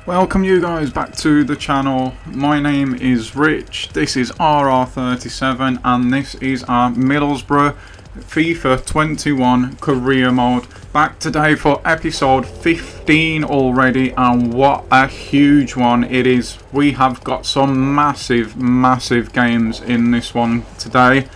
Welcome you guys back to the channel. My name is Rich, this is RR37 and this is our Middlesbrough FIFA 21 career mode. Back today for episode 15 already, and what a huge one it is. We have got some massive games in this one today,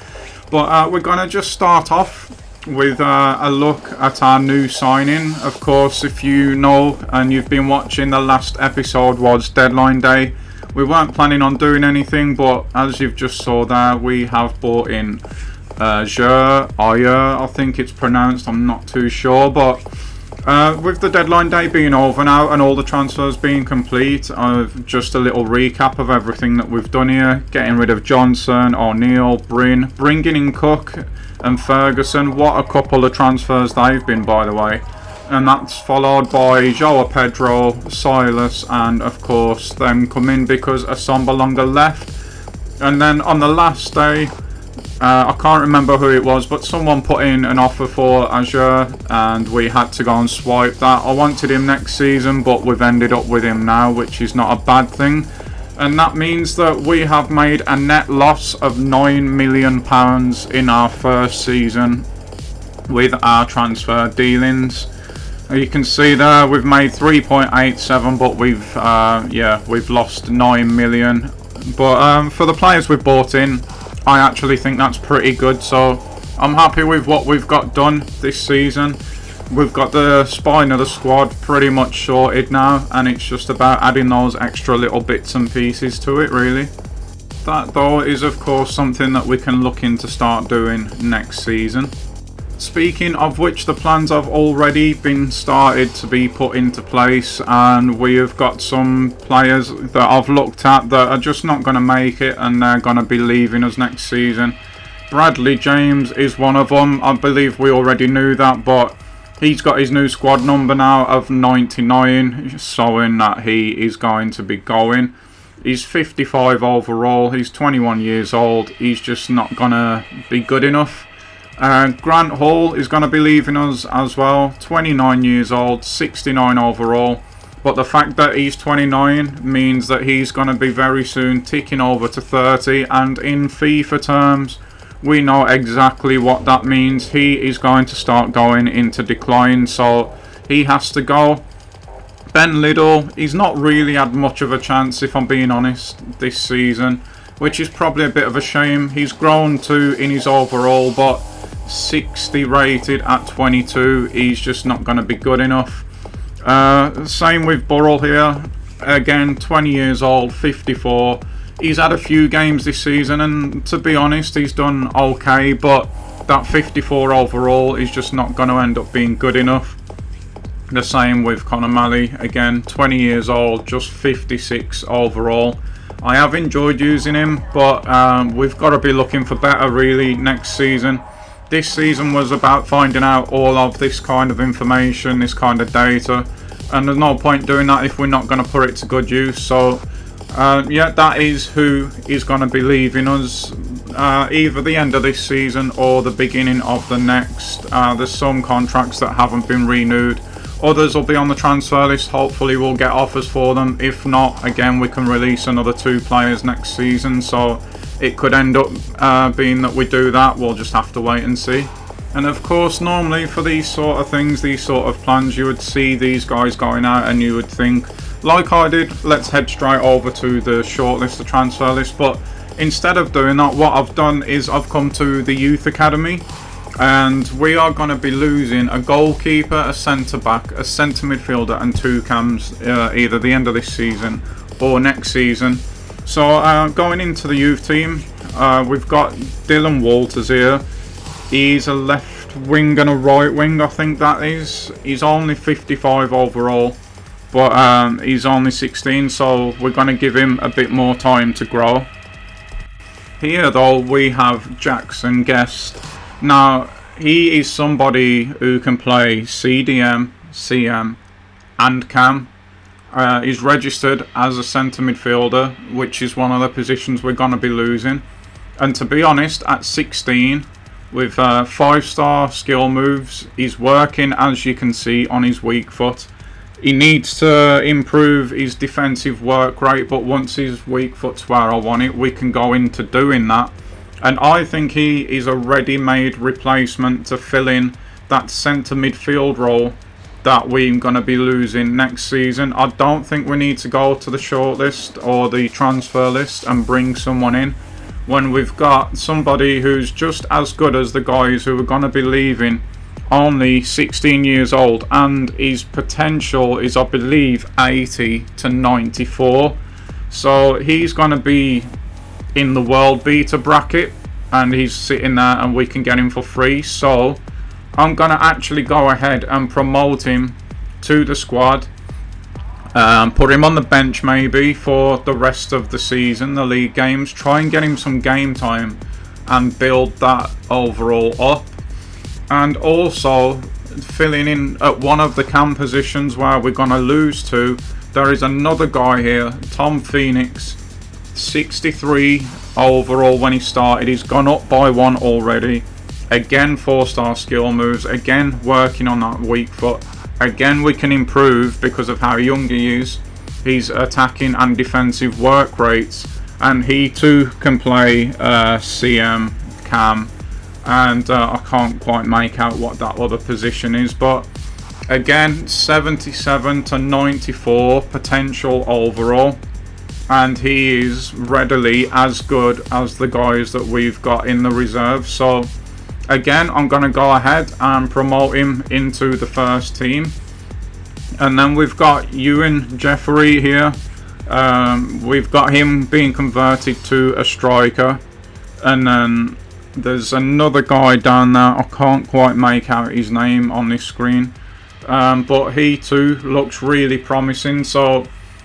but we're gonna just start off with a look at our new signing. Of course, if you know and you've been watching, the last episode was deadline day. We weren't planning on doing anything, but as you've just saw there, we have bought in I think it's pronounced, I'm not too sure, but with the deadline day being over now and all the transfers being complete, just a little recap of everything that we've done here. Getting rid of Johnson, O'Neill, Bryn, bringing in Cook and Ferguson. What a couple of transfers they've been, by the way. And that's followed by João Pedro, Silas, and of course them coming because Assombalonga left. And then on the last day, I can't remember who it was, but someone put in an offer for Azure and we had to go and swipe that. I wanted him next season, but we've ended up with him now, which is not a bad thing. And that means that we have made a net loss of £9 million in our first season with our transfer dealings. You can see there we've made 3.87, but we've lost 9 million. But for the players we've bought in, I actually think that's pretty good, so I'm happy with what we've got done this season. We've got the spine of the squad pretty much sorted now, and it's just about adding those extra little bits and pieces to it, really. That though is of course something that we can look into start doing next season. Speaking of which, the plans have already been started to be put into place, and we have got some players that I've looked at that are just not going to make it and they're going to be leaving us next season. Bradley James is one of them. I believe we already knew that, but he's got his new squad number now of 99, showing that he is going to be going. He's 55 overall, he's 21 years old, he's just not going to be good enough. Grant Hall is going to be leaving us as well, 29 years old, 69 overall, but the fact that he's 29 means that he's going to be very soon ticking over to 30, and in FIFA terms we know exactly what that means. He is going to start going into decline, so he has to go. Ben Liddell, he's not really had much of a chance, if I'm being honest, this season, which is probably a bit of a shame. He's grown to in his overall, but 60 rated at 22, he's just not going to be good enough. Same with Burrell here, again 20 years old, 54. He's had a few games this season and to be honest he's done okay, but that 54 overall is just not going to end up being good enough. The same with Conor Malley, again 20 years old, just 56 overall. I have enjoyed using him, but we've got to be looking for better really next season. This season was about finding out all of this kind of information, this kind of data, and there's no point doing that if we're not going to put it to good use. So yeah, that is who is going to be leaving us either the end of this season or the beginning of the next. There's some contracts that haven't been renewed, others will be on the transfer list. Hopefully we'll get offers for them. If not, again we can release another 2 players next season, so it could end up being that we do that. We'll just have to wait and see. And of course, normally for these sort of things, these sort of plans, you would see these guys going out and you would think, like I did, let's head straight over to the shortlist, the transfer list. But instead of doing that, what I've done is I've come to the youth academy, and we are going to be losing a goalkeeper, a centre back, a centre midfielder and 2 cams either the end of this season or next season. So going into the youth team, we've got Dylan Walters here. He's a left wing and a right wing, I think that is. He's only 55 overall, but he's only 16, so we're going to give him a bit more time to grow. Here though we have Jackson Guest. Now he is somebody who can play CDM, CM and cam. He's registered as a centre midfielder, which is one of the positions we're going to be losing. And to be honest, at 16, with 5-star skill moves, he's working, as you can see, on his weak foot. He needs to improve his defensive work rate, but once his weak foot's where I want it, we can go into doing that. And I think he is a ready-made replacement to fill in that centre midfield role that we're going to be losing next season. I don't think we need to go to the shortlist or the transfer list and bring someone in when we've got somebody who's just as good as the guys who are going to be leaving, only 16 years old, and his potential is, I believe, 80 to 94. So he's going to be in the world beater bracket, and he's sitting there and we can get him for free. So I'm going to actually go ahead and promote him to the squad, put him on the bench maybe for the rest of the season, the league games, try and get him some game time and build that overall up. And also filling in at one of the cam positions where we're going to lose to, there is another guy here, Tom Phoenix, 63 overall when he started. He's gone up by 1 already. Again, 4-star skill moves. Again, working on that weak foot. Again, we can improve because of how young he is. His attacking and defensive work rates. And he too can play CM, cam. And I can't quite make out what that other position is, but again, 77 to 94 potential overall, and he is readily as good as the guys that we've got in the reserve. So again, I'm going to go ahead and promote him into the first team. And then we've got Ewan Jeffrey here. We've got him being converted to a striker, and then there's another guy down there. I can't quite make out his name on this screen, but he too looks really promising. So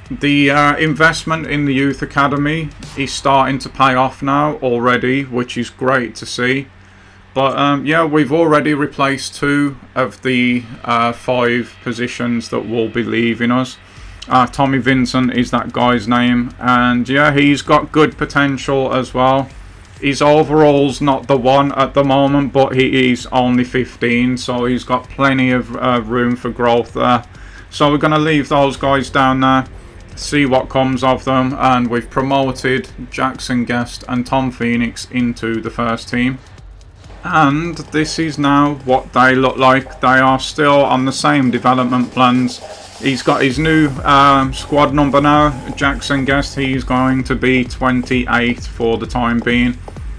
the investment in the youth academy is starting to pay off now already, which is great to see. But yeah, we've already replaced 2 of the 5 positions that will be leaving us. Tommy Vincent is that guy's name, and yeah, he's got good potential as well. His overall's not the one at the moment, but he is only 15, so he's got plenty of room for growth there. So we're going to leave those guys down there, see what comes of them, and we've promoted Jackson Guest and Tom Phoenix into the first team. And this is now what they look like. They are still on the same development plans. He's got his new squad number now, Jackson Guest. He's going to be 28 for the time being.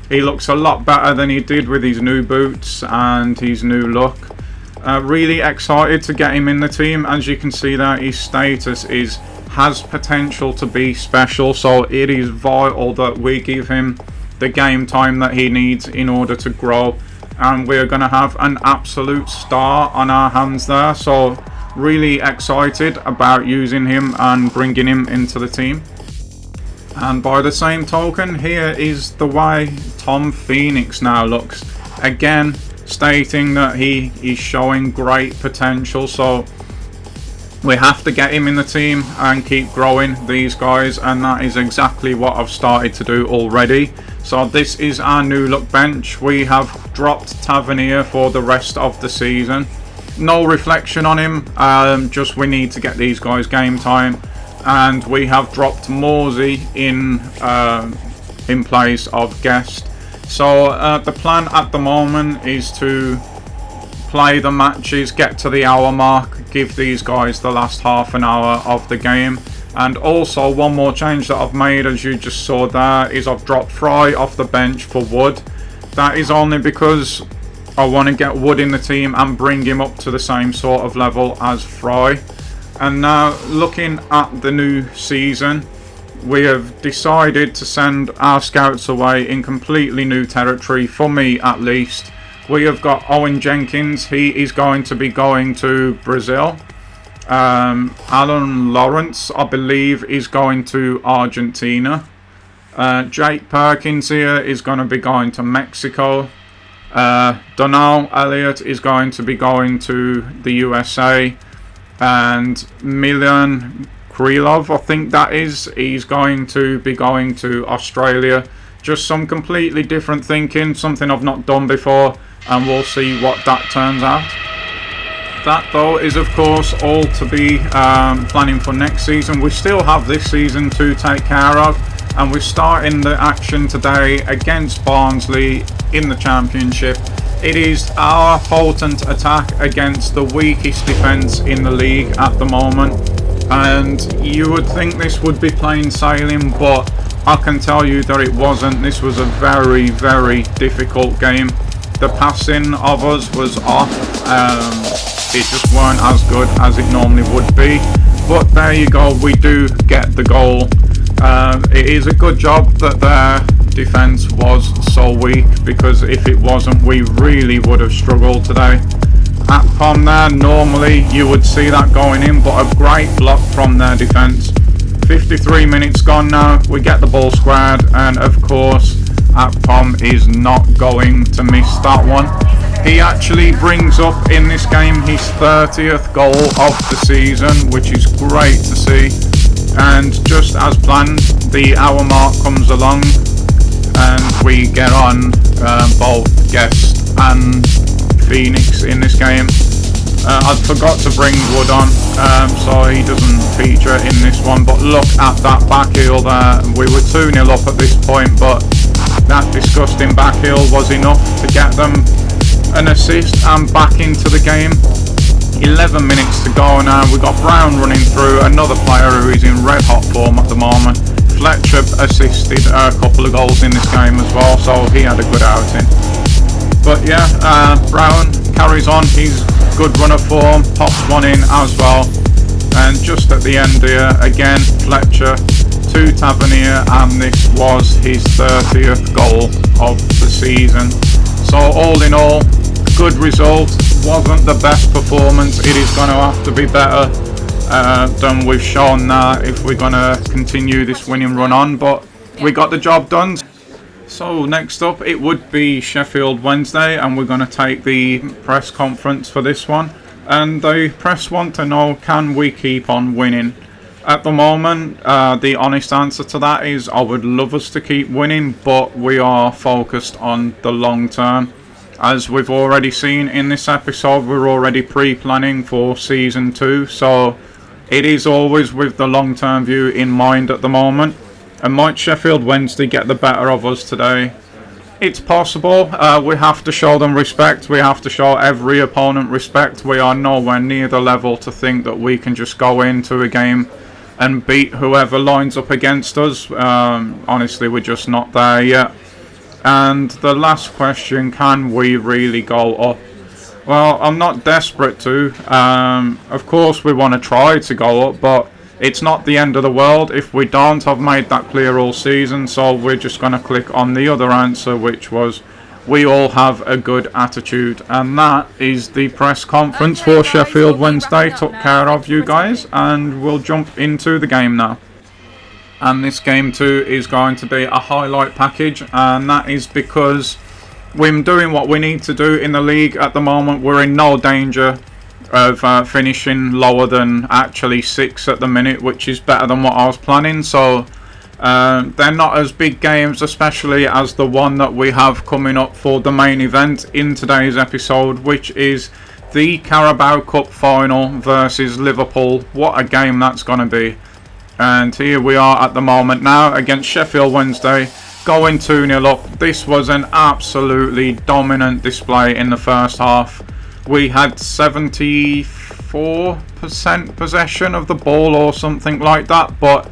He looks a lot better than he did with his new boots and his new look. Really excited to get him in the team. As you can see there, his status has potential to be special, so it is vital that we give him the game time that he needs in order to grow. And we're going to have an absolute star on our hands there, so really excited about using him and bringing him into the team. And by the same token, here is the way Tom Phoenix now looks. Again, stating that he is showing great potential, so we have to get him in the team and keep growing these guys, and that is exactly what I've started to do already. So this is our new look bench. We have dropped Tavernier for the rest of the season. No reflection on him, just we need to get these guys game time, and we have dropped Morsey in place of Guest. So the plan at the moment is to play the matches, get to the hour mark, give these guys the last half an hour of the game. And also one more change that I've made, as you just saw there, is I've dropped Fry off the bench for Wood. That is only because I want to get Wood in the team and bring him up to the same sort of level as Fry. And now looking at the new season, we have decided to send our scouts away in completely new territory, for me at least. We have got Owen Jenkins. He is going to be going to Brazil. Alan Lawrence, I believe, is going to Argentina. Jake Perkins here is going to be going to Mexico. Donal Elliott is going to be going to the USA. And Milan Krylov, I think that is, he's going to be going to Australia. Just some completely different thinking, something I've not done before, and we'll see what that turns out. That though is of course all to be planning for next season. We still have this season to take care of, and we're starting the action today against Barnsley in the Championship. It is our potent attack against the weakest defence in the league at the moment, and you would think this would be plain sailing, but I can tell you that it wasn't. This was a very, very difficult game. The passing of us was off. It just weren't as good as it normally would be, but there you go, we do get the goal. It is a good job that their defence was so weak, because if it wasn't, we really would have struggled today. At Pom there, normally you would see that going in, but a great block from their defence. 53 minutes gone now, we get the ball squared, and of course Pom is not going to miss that one. He actually brings up in this game his 30th goal of the season, which is great to see. And just as planned, the hour mark comes along and we get on both Guest and Phoenix in this game. I forgot to bring Wood on, so he doesn't feature in this one, but look at that back heel there. We were 2-0 up at this point, but that disgusting back heel was enough to get them an assist and back into the game. 11 minutes to go now. We've got Brown running through, another player who is in red hot form at the moment. Fletcher assisted a couple of goals in this game as well, so he had a good outing. But yeah, Brown carries on his good run of form, pops one in as well. And just at the end here, again, Fletcher to Tavernier, and this was his 30th goal of the season. So all in all, good result. Wasn't the best performance. It is going to have to be better than we've shown now if we're going to continue this winning run on, but we got the job done. So next up it would be Sheffield Wednesday, and we're going to take the press conference for this one, and the press want to know, can we keep on winning? At the moment, the honest answer to that is I would love us to keep winning, but we are focused on the long term. As we've already seen in this episode, we're already pre-planning for Season 2, so it is always with the long-term view in mind at the moment. And might Sheffield Wednesday get the better of us today? It's possible. We have to show them respect. We have to show every opponent respect. We are nowhere near the level to think that we can just go into a game and beat whoever lines up against us. Honestly, we're just not there yet. And the last question, can we really go up? Well, I'm not desperate to. Of course we want to try to go up, but it's not the end of the world if we don't. I've made that clear all season, so we're just going to click on the other answer, which was we all have a good attitude. And that is the press conference for Sheffield Wednesday. Took care of you guys, and we'll jump into the game now. And this game too is going to be a highlight package, and that is because we're doing what we need to do in the league at the moment. We're in no danger of finishing lower than actually 6 at the minute, which is better than what I was planning. So they're not as big games, especially as the one that we have coming up for the main event in today's episode, which is the Caraboa Cup final versus Liverpool. What a game that's going to be. And here we are at the moment now against Sheffield Wednesday, going 2-0 up. This was an absolutely dominant display in the first half. We had 74% possession of the ball or something like that, but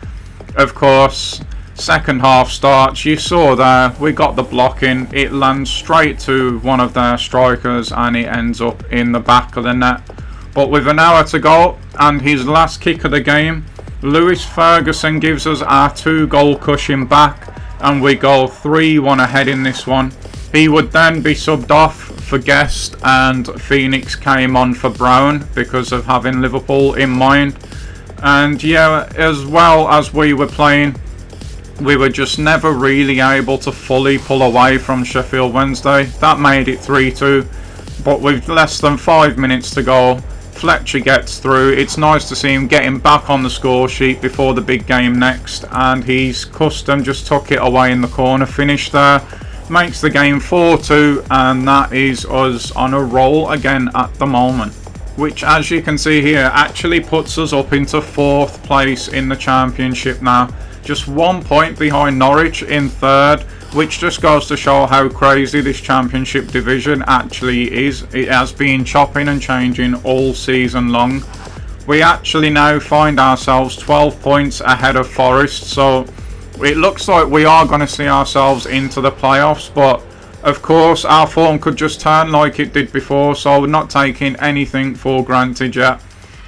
of course second half starts. You saw there, we got the blocking, it lands straight to one of their strikers and it ends up in the back of the net. But with an hour to go and his last kick of the game, Lewis Ferguson gives us our 2-goal cushion back, and we go 3-1 ahead in this one. He would then be subbed off for Guest, and Phoenix came on for Brown because of having Liverpool in mind. And yeah, as well as we were playing, we were just never really able to fully pull away from Sheffield Wednesday. That made it 3-2, but with less than 5 minutes to go, Fletcher gets through. It's nice to see him getting back on the score sheet before the big game next, and he's custom just took it away in the corner, finished there, makes the game 4-2, and that is us on a roll again at the moment. which, as you can see here, actually puts us up into 4th place in the championship now. Just 1 point behind Norwich in 3rd, which just goes to show how crazy this championship division actually is. It has been chopping and changing all season long. We actually now find ourselves 12 points ahead of Forest, so it looks like we are going to see ourselves into the playoffs, but of course our form could just turn like it did before, so we're not taking anything for granted yet.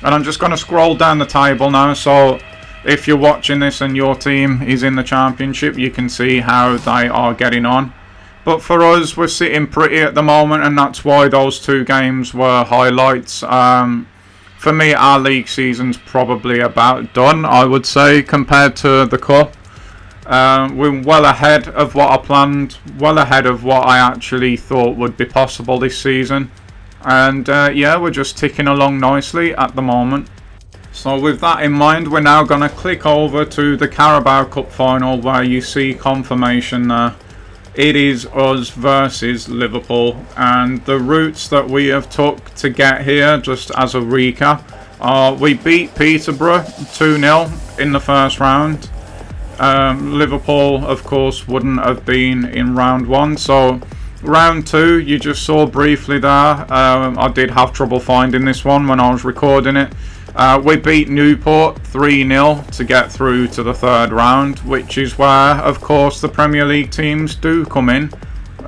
And I'm just going to scroll down the table now, so if you're watching this and your team is in the championship, you can see how they are getting on. But for us, we're sitting pretty at the moment, and that's why those 2 games were highlights. For me, our league season's probably about done, I would say, compared to the cup. We're well ahead of what I planned, well ahead of what I actually thought would be possible this season. And yeah, we're just ticking along nicely at the moment. So with that in mind, we're now going to click over to the Carabao Cup final, where you see confirmation there. It is us versus Liverpool, and the routes that we have took to get here, just as a recap, we beat Peterborough 2-0 in the first round. Liverpool, of course, wouldn't have been in round 1, so round 2 you just saw briefly there. I did have trouble finding this one when I was recording it. We beat Newport 3-0 to get through to the 3rd round, which is where, of course, the Premier League teams do come in.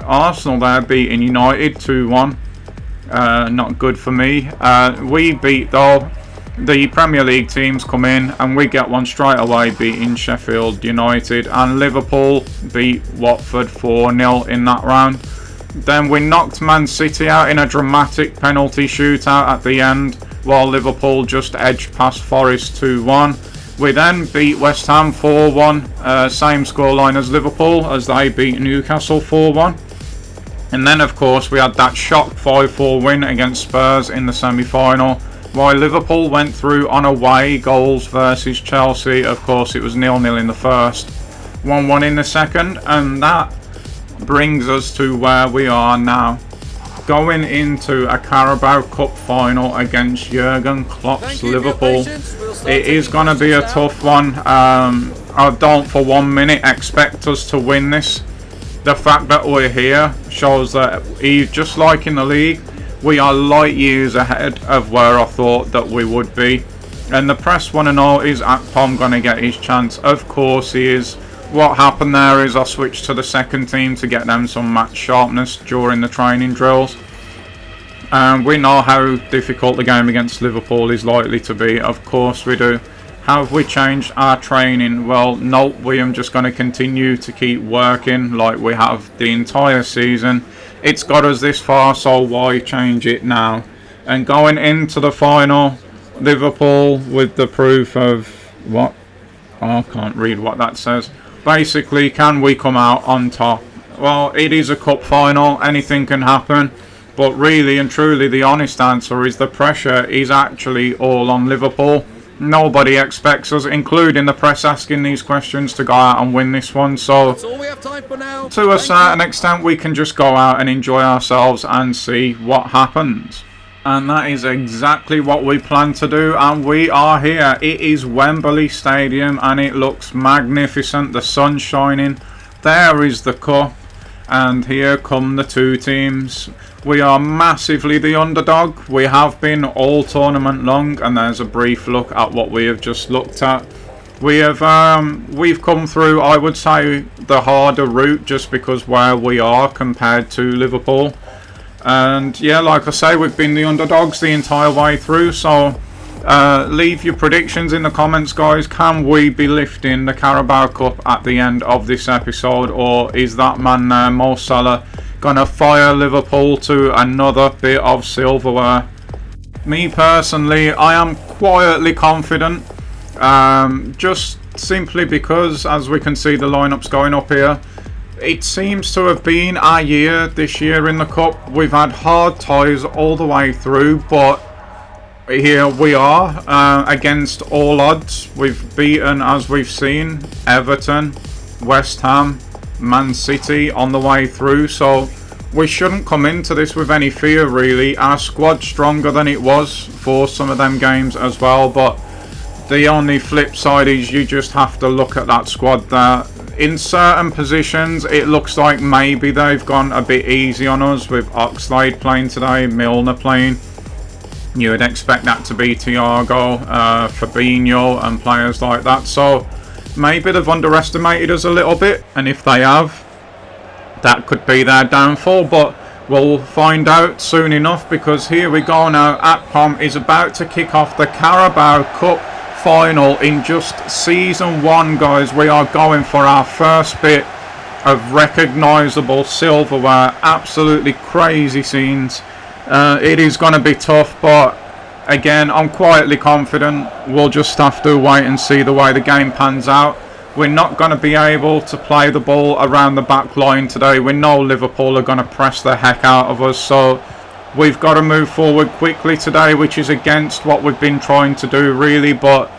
Arsenal there beating United 2-1. Not good for me. We beat, though, the Premier League teams come in, and we get one straight away, beating Sheffield United. And Liverpool beat Watford 4-0 in that round. Then we knocked Man City out in a dramatic penalty shootout at the end, while Liverpool just edged past Forest 2-1. We then beat West Ham 4-1, same scoreline as Liverpool, as they beat Newcastle 4-1. And then, of course, we had that shock 5-4 win against Spurs in the semi-final, while Liverpool went through on away goals versus Chelsea. Of course, it was 0-0 in the first, 1-1 in the second, and that brings us to where we are now, going into a Carabao Cup final against Jurgen Klopp's Liverpool. It is going to be a tough one. I don't for 1 minute expect us to win this. The fact that we're here shows that, just like in the league, we are light years ahead of where I thought that we would be. And the press want to know, is Akpom going to get his chance? Of course he is. What happened there is I switched to the second team to get them some match sharpness during the training drills. And we know how difficult the game against Liverpool is likely to be. Of course we do. Have we changed our training? Well, no, we are just going to continue to keep working like we have the entire season. It's got us this far, so why change it now? And going into the final, Liverpool with the proof of what? Oh, I can't read what that says. Basically, can we come out on top? Well, it is a cup final, anything can happen, but really and truly the honest answer is the pressure is actually all on Liverpool. Nobody expects us, including the press, asking these questions, to go out and win this one, so that's all we have time for now. To a certain extent we can just go out and enjoy ourselves and see what happens. And that is exactly what we plan to do, and we are here. It is Wembley Stadium and it looks magnificent. The sun's shining. There is the cup, and here come the two teams. We are massively the underdog. We have been all tournament long, and there's a brief look at what we have just looked at. We've come through, I would say, the harder route just because where we are compared to Liverpool. And yeah, like I say, we've been the underdogs the entire way through, so leave your predictions in the comments, guys. Can we be lifting the Carabao Cup at the end of this episode, or is that man there, Mo Salah, gonna fire Liverpool to another bit of silverware? Me personally, I am quietly confident, just simply because, as we can see the lineups going up here, it seems to have been our year this year in the cup. We've had hard ties all the way through, but here we are against all odds. We've beaten, as we've seen, Everton, West Ham, Man City on the way through, so we shouldn't come into this with any fear, really. Our squad's stronger than it was for some of them games as well, but the only flip side is you just have to look at that squad there. In certain positions, it looks like maybe they've gone a bit easy on us, with Oxlade playing today, Milner playing. You would expect that to be Thiago, Fabinho and players like that. So maybe they've underestimated us a little bit, and if they have, that could be their downfall. But we'll find out soon enough, because here we go now. Akpom is about to kick off the Carabao Cup final in just season 1, guys. We are going for our first bit of recognisable silverware. Absolutely crazy scenes. It is going to be tough, but again, I'm quietly confident. We'll just have to wait and see the way the game pans out. We're not going to be able to play the ball around the back line today. We know Liverpool are going to press the heck out of us, so we've got to move forward quickly today, which is against what we've been trying to do, really. But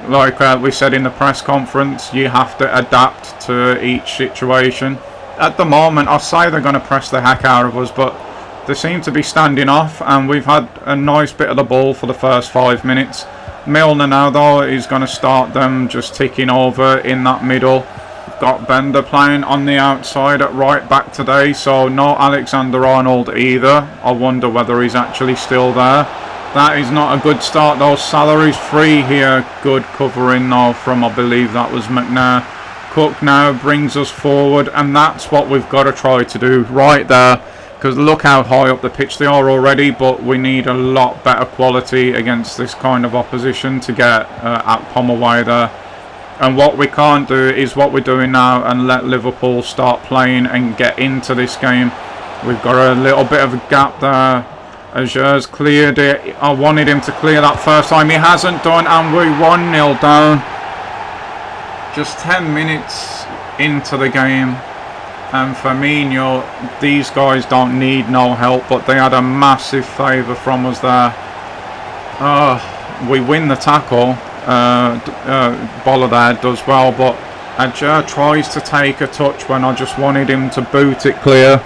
like we said in the press conference, you have to adapt to each situation. At the moment, I say they're going to press the heck out of us, but they seem to be standing off, and we've had a nice bit of the ball for the first 5 minutes. Milner now, though, is going to start them just ticking over in that middle. Got Bender playing on the outside at right back today, so no Alexander-Arnold either. I wonder whether he's actually still there. That is not a good start, though. Salary's free here. Good covering, though, from, I believe that was McNair. Cook now brings us forward, and that's what we've got to try to do right there. Because look how high up the pitch they are already, but we need a lot better quality against this kind of opposition to get Akpom away there. And what we can't do is what we're doing now, and let Liverpool start playing and get into this game. We've got a little bit of a gap there. Azur's cleared it. I wanted him to clear that first time. He hasn't done, and we're 1-0 down. Just 10 minutes into the game. And Firmino, these guys don't need no help, but they had a massive favour from us there. We win the tackle. Boller there does well, but Ajur tries to take a touch when I just wanted him to boot it clear.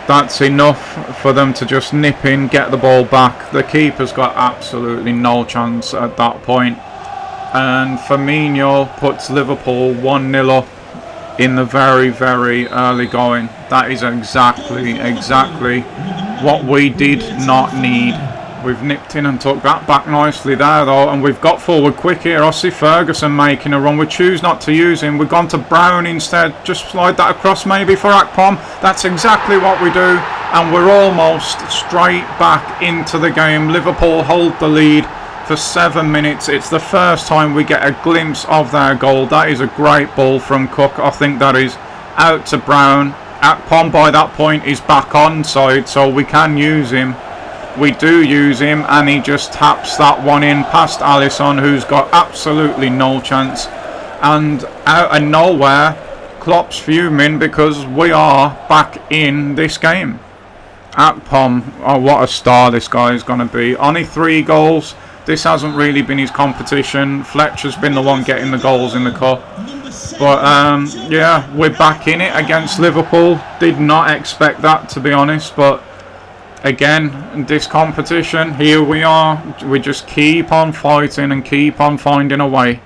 That's enough for them to just nip in, get the ball back. The keeper's got absolutely no chance at that point. And Firmino puts Liverpool 1-0 up in the very, very early going. That is exactly what we did not need. We've nipped in and took that back nicely there, though, and we've got forward quick here. I see Ferguson making a run. We choose not to use him. We've gone to Brown instead. Just slide that across maybe for Akpom. That's exactly what we do, and we're almost straight back into the game. Liverpool hold the lead for 7 minutes. It's the first time we get a glimpse of their goal. That is a great ball from Cook. I think that is out to Brown. Akpom by that point is back onside, so we can use him. We do use him, and he just taps that one in past Alisson, who's got absolutely no chance. And out of nowhere, Klopp's fuming because we are back in this game. Akpom, oh, what a star this guy is going to be. Only 3 goals. This hasn't really been his competition. Fletcher's been the one getting the goals in the cup. But yeah, we're back in it against Liverpool. Did not expect that, to be honest, but again, this competition, here we are. We just keep on fighting and keep on finding a way.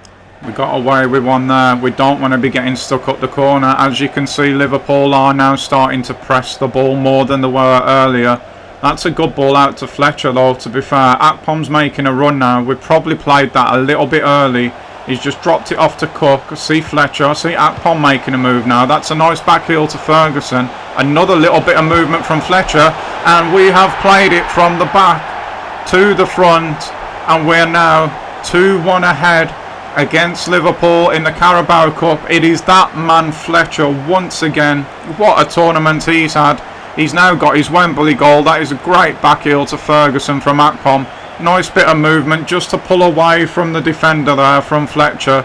We got away with one there. We don't want to be getting stuck up the corner. As you can see, Liverpool are now starting to press the ball more than they were earlier. That's a good ball out to Fletcher, though, to be fair. Akpom's making a run now. We probably played that a little bit early. He's just dropped it off to Cook. I see Fletcher. I see Akpom making a move now. That's a nice back heel to Ferguson. Another little bit of movement from Fletcher. And we have played it from the back to the front. And we're now 2-1 ahead against Liverpool in the Carabao Cup. It is that man Fletcher once again. What a tournament he's had. He's now got his Wembley goal. That is a great back heel to Ferguson from Akpom. Nice bit of movement just to pull away from the defender there from Fletcher.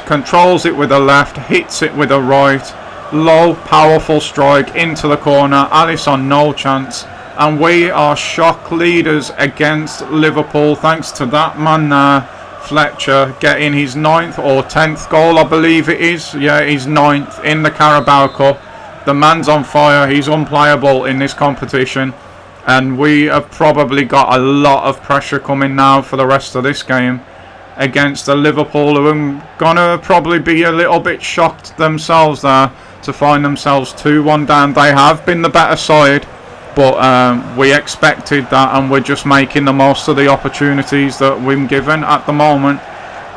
Controls it with the left, hits it with the right. Low, powerful strike into the corner. Alisson no chance. And we are shock leaders against Liverpool thanks to that man there, Fletcher, getting his 9th or 10th goal, I believe it is. Yeah, his 9th in the Carabao Cup. The man's on fire. He's unplayable in this competition. And we have probably got a lot of pressure coming now for the rest of this game against the Liverpool, who are going to probably be a little bit shocked themselves there to find themselves 2-1 down. They have been the better side, but we expected that, and we're just making the most of the opportunities that we're given at the moment.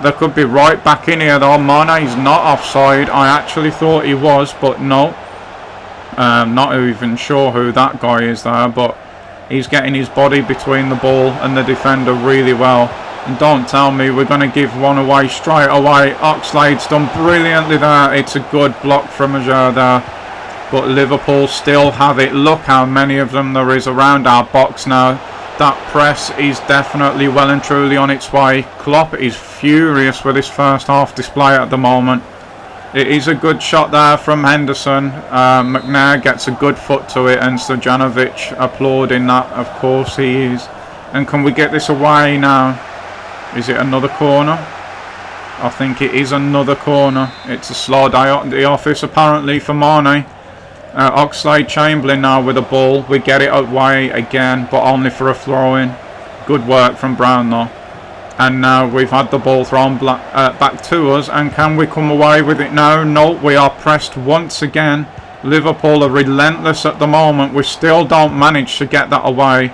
They could be right back in here though. Mane's not offside. I actually thought he was, but no. Not even sure who that guy is there, but he's getting his body between the ball and the defender really well. And don't tell me we're going to give one away straight away. Oxlade's done brilliantly there. It's a good block from Azure there. But Liverpool still have it. Look how many of them there is around our box now. That press is definitely well and truly on its way. Klopp is furious with his first half display at the moment. It is a good shot there from Henderson. McNair gets a good foot to it, and Stojanovic applauding that. Of course he is. And can we get this away now? Is it another corner? I think it is another corner. It's a slow day at the office apparently for Mane. Oxlade-Chamberlain now with the ball. We get it away again, but only for a throw-in. Good work from Brown though. And now we've had the ball thrown back to us, and can we come away with it now? No, we are pressed once again. Liverpool are relentless at the moment. We still don't manage to get that away.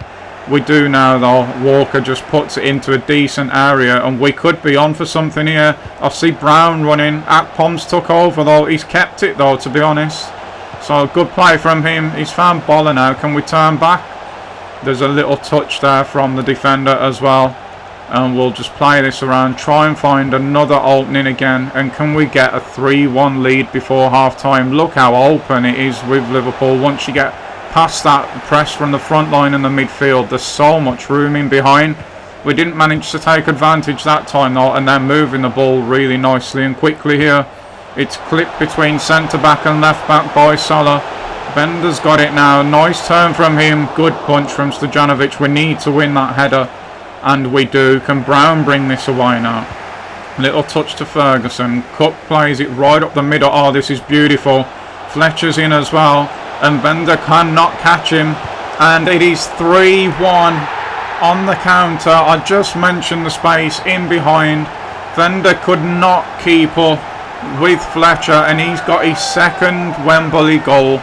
We do now though. Walker just puts it into a decent area, and we could be on for something here. I see Brown running. Akpom's took over though. He's kept it though, to be honest. So good play from him. He's found Boller now. Can we turn back? There's a little touch there from the defender as well. And we'll just play this around, try and find another opening again. And can we get a 3-1 lead before half time? Look how open it is with Liverpool. Once you get past that press from the front line and the midfield, there's so much room in behind. We didn't manage to take advantage that time though, and they're moving the ball really nicely and quickly here. It's clipped between centre back and left back by Salah. Bender's got it now. Nice turn from him. Good punch from Stojanovic. We need to win that header. And we do. Can Brown bring this away now? Little touch to Ferguson. Cook plays it right up the middle. Oh, this is beautiful. Fletcher's in as well. And Bender cannot catch him. And it is 3-1 on the counter. I just mentioned the space in behind. Bender could not keep up with Fletcher, and he's got his second Wembley goal.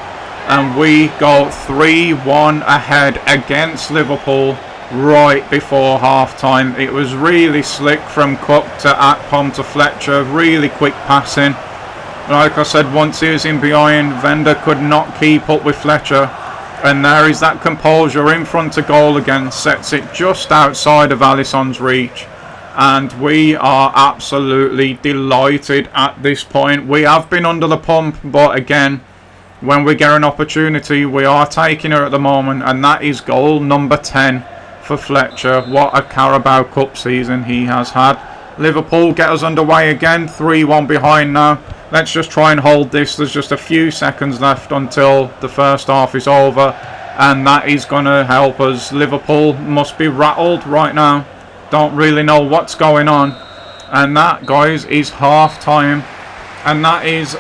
And we go 3-1 ahead against Liverpool right before half time. It was really slick from Cook to Akpom to Fletcher, really quick passing. Like I said, once he was in behind, Vender could not keep up with Fletcher, and there is that composure in front of goal again, sets it just outside of Alisson's reach. And we are absolutely delighted at this point. We have been under the pump, but again, when we get an opportunity, we are taking her at the moment, and that is goal number 10 for Fletcher. What a Carabao Cup season he has had. Liverpool get us underway again, 3-1 behind now. Let's just try and hold this. There's just a few seconds left until the first half is over, and that is going to help us. Liverpool must be rattled right now. Don't really know what's going on. And that, guys, is half time. And that is,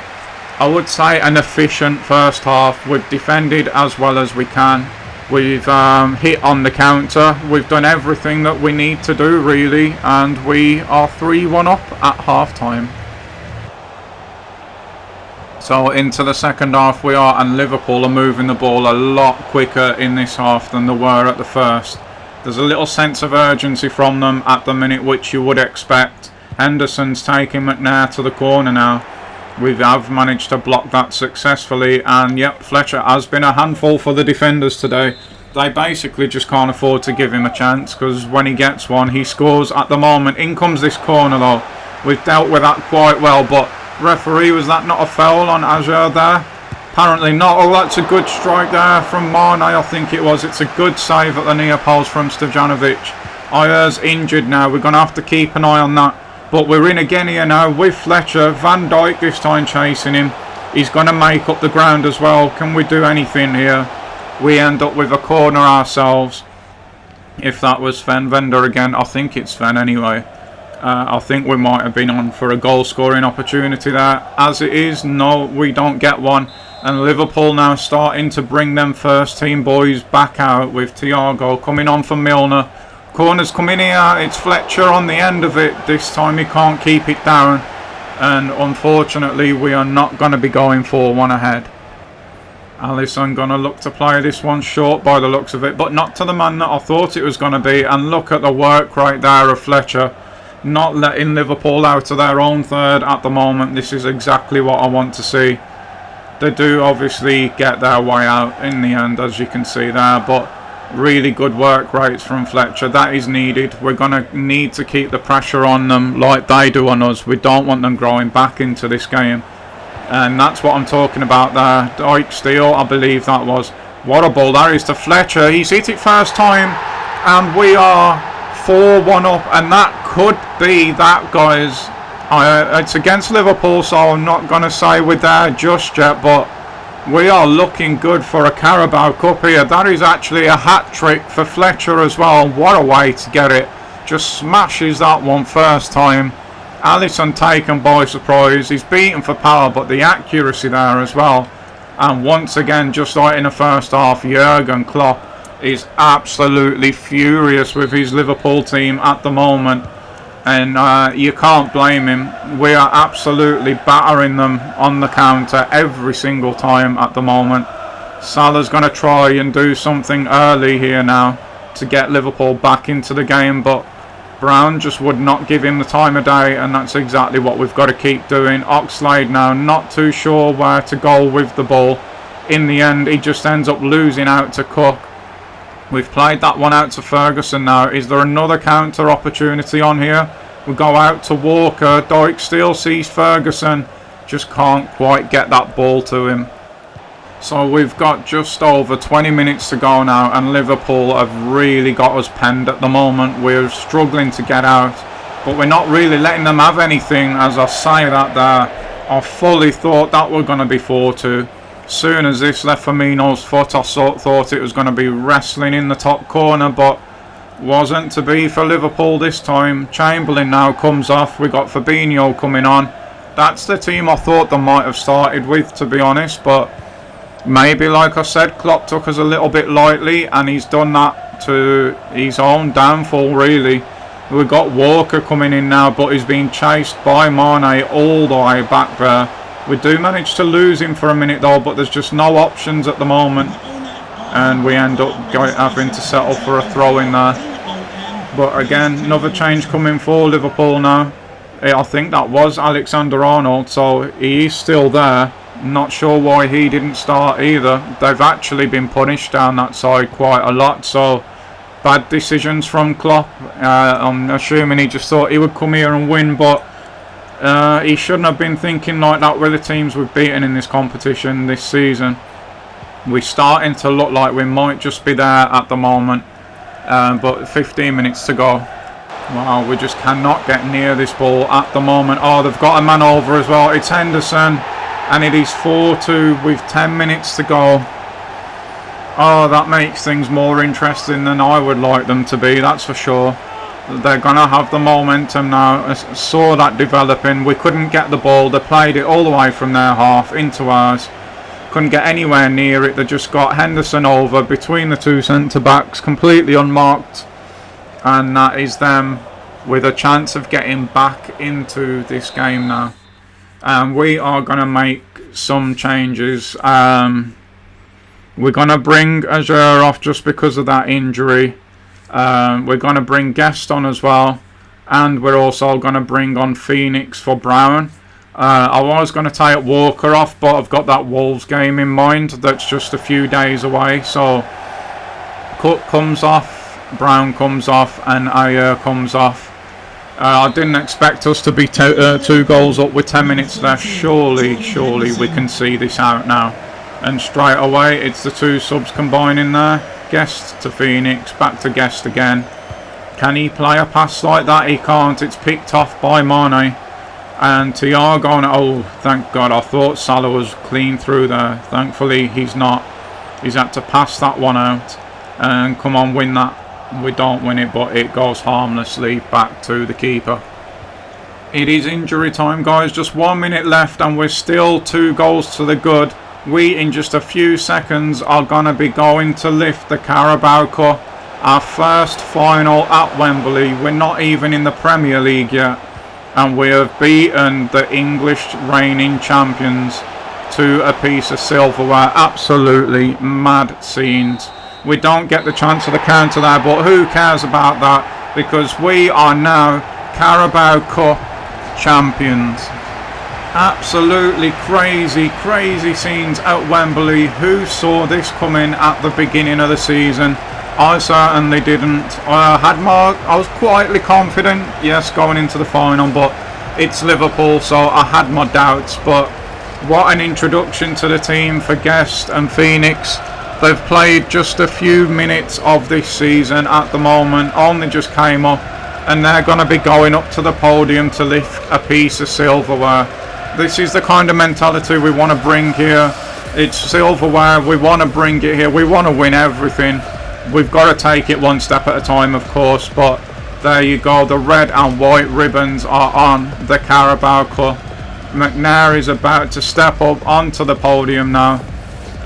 I would say, an efficient first half. We've defended as well as we can. We've hit on the counter. We've done everything that we need to do, really. And we are 3-1 up at half time. So into the second half we are, and Liverpool are moving the ball a lot quicker in this half than they were at the first. There's a little sense of urgency from them at the minute, which you would expect. Henderson's taking McNair to the corner now. We have managed to block that successfully, and yep, Fletcher has been a handful for the defenders today. They basically just can't afford to give him a chance, because when he gets one, he scores at the moment. In comes this corner though. We've dealt with that quite well, but referee, was that not a foul on Azure there? Apparently not. Oh, that's a good strike there from Mane, I think it was. It's a good save at the near post from Stojanovic. Ayer's injured now. We're going to have to keep an eye on that. But we're in again here now with Fletcher. Van Dijk this time chasing him. He's going to make up the ground as well. Can we do anything here? We end up with a corner ourselves. If that was Sven Vender again. I think it's Sven anyway. I think we might have been on for a goal scoring opportunity there. As it is, no, we don't get one. And Liverpool now starting to bring them first team boys back out with Thiago coming on for Milner. Corner's coming here, it's Fletcher on the end of it. This time he can't keep it down. And unfortunately we are not going to be going 4-1 ahead. Alisson going to look to play this one short by the looks of it, but not to the man that I thought it was going to be. And look at the work right there of Fletcher. Not letting Liverpool out of their own third at the moment. This is exactly what I want to see. They do obviously get their way out in the end, as you can see there, but really good work rates from Fletcher. That is needed. We're going to need to keep the pressure on them like they do on us. We don't want them growing back into this game. And that's what I'm talking about there. Dyke Steele, I believe that was. What a ball that is to Fletcher. He's hit it first time, and we are 4-1 up, and that could be that, guys. It's against Liverpool, so I'm not going to say we're there just yet, but we are looking good for a Carabao Cup here. That is actually a hat-trick for Fletcher as well. What a way to get it. Just smashes that one first time. Alisson taken by surprise. He's beaten for power, but the accuracy there as well. And once again, just like in the first half, Jurgen Klopp is absolutely furious with his Liverpool team at the moment. And you can't blame him. We are absolutely battering them on the counter every single time at the moment. Salah's going to try and do something early here now to get Liverpool back into the game, but Brown just would not give him the time of day, and that's exactly what we've got to keep doing. Oxlade now not too sure where to go with the ball. In the end, he just ends up losing out to Cook. We've played that one out to Ferguson now. Is there another counter opportunity on here? We go out to Walker. Dyke still sees Ferguson. Just can't quite get that ball to him. So we've got just over 20 minutes to go now, and Liverpool have really got us penned at the moment. We're struggling to get out, but we're not really letting them have anything. As I say that there, I fully thought that were going to be 4-2. Soon as this left Firmino's foot, I thought it was going to be wrestling in the top corner, but wasn't to be for Liverpool this time. Chamberlain now comes off. We got Fabinho coming on. That's the team I thought they might have started with, to be honest, but maybe, like I said, Klopp took us a little bit lightly, and he's done that to his own downfall, really. We've got Walker coming in now, but he's being chased by Mane all the way back there. We do manage to lose him for a minute though, but there's just no options at the moment, and we end up having to settle for a throw in there. But again, another change coming for Liverpool now. I think that was Alexander-Arnold, so he is still there. Not sure why he didn't start either. They've actually been punished down that side quite a lot, so bad decisions from Klopp. I'm assuming he just thought he would come here and win, but he shouldn't have been thinking like that with the teams we've beaten in this competition this season. We're starting to look like we might just be there at the moment, but 15 minutes to go. Wow, we just cannot get near this ball at the moment. Oh, they've got a man over as well. It's Henderson, and it is 4-2 with 10 minutes to go. Oh, that makes things more interesting than I would like them to be, that's for sure. They're going to have the momentum now. I saw that developing. We couldn't get the ball. They played it all the way from their half into ours. Couldn't get anywhere near it. They just got Henderson over between the two centre-backs, completely unmarked. And that is them with a chance of getting back into this game now. And we are going to make some changes. We're going to bring Azure off just because of that injury. We're going to bring Guest on as well, and we're also going to bring on Phoenix for Brown. I was going to take Walker off, but I've got that Wolves game in mind that's just a few days away. So Cook comes off, Brown comes off, and Ayer comes off. I didn't expect us to be 2 goals up with 10 minutes left. Surely we can see this out now. And straight away, it's the 2 subs combining there. Guest to Phoenix, back to Guest again. Can he play a pass like that? He can't. It's picked off by Mane. And Thiago, oh, thank God. I thought Salah was clean through there. Thankfully, he's not. He's had to pass that one out. And come on, win that. We don't win it, but it goes harmlessly back to the keeper. It is injury time, guys. Just 1 minute left, and we're still 2 goals to the good. we in just a few seconds are going to be going to lift the Carabao Cup, our first final at Wembley. We're not even in the Premier League yet, and we have beaten the English reigning champions to a piece of silverware. Absolutely mad scenes. We don't get the chance of the counter there, but who cares about that, because we are now Carabao Cup champions. Absolutely crazy scenes at Wembley. Who saw this coming at the beginning of the season? I certainly didn't. I was quietly confident, yes, going into the final, but it's Liverpool, so I had my doubts. But what an introduction to the team for Guest and Phoenix. They've played just a few minutes of this season at the moment, only just came up, and they're going to be going up to the podium to lift a piece of silverware. This is the kind of mentality we want to bring here. It's silverware, we want to bring it here, we want to win everything. We've got to take it one step at a time, of course, but there you go. The red and white ribbons are on the Carabao Cup. McNair is about to step up onto the podium now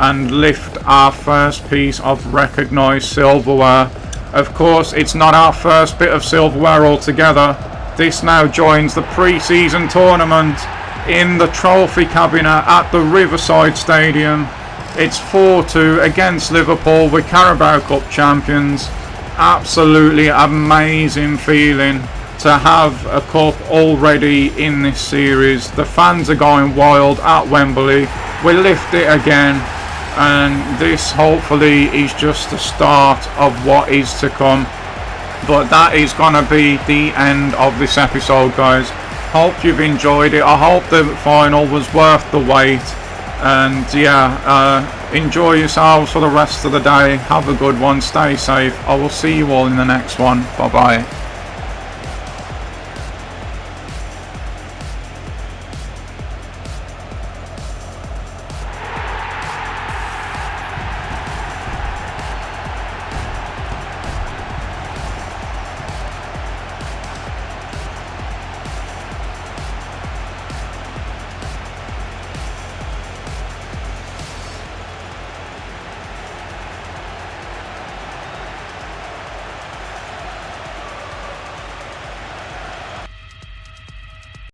and lift our first piece of recognised silverware. Of course, it's not our first bit of silverware altogether. This now joins the pre-season tournament in the trophy cabinet at the Riverside Stadium. It's 4-2 against Liverpool. We're Carabao Cup champions. Absolutely amazing feeling to have a cup already in this series. The fans are going wild at Wembley. We lift it again, and this hopefully is just the start of what is to come. But that is going to be the end of this episode, guys. Hope you've enjoyed it. I hope the final was worth the wait. And yeah, enjoy yourselves for the rest of the day. Have a good one. Stay safe. I will see you all in the next one. Bye bye.